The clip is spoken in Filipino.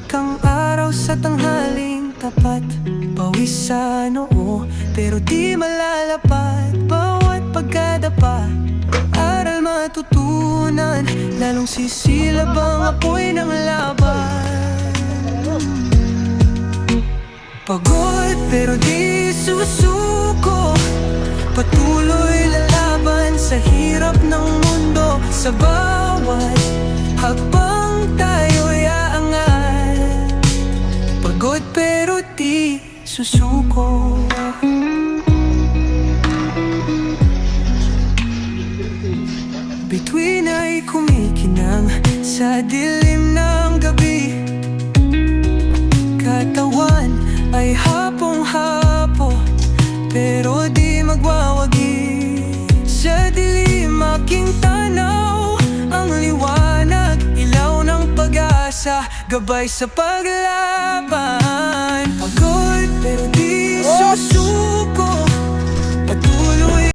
Tahimik ang araw sa tanghaling tapat. Pawis sa noo, pero di malalapat. Bawat pagkadapa, aral matutunan. Lalong sisilab ang apoy ng laban. Pagod pero di susuko, patuloy lalaban sa hirap ng mundo. Sa bawat hakbang tayo'y aangat. Pagod pero di susuko. Bituin ay kumikinang sa dilim ng gabi. Katawan ay hapong-hapo, pero di magwawagi. Sa dilim aking tanaw ang liwanag, ilaw ng pag-asa, gabay sa paglaban.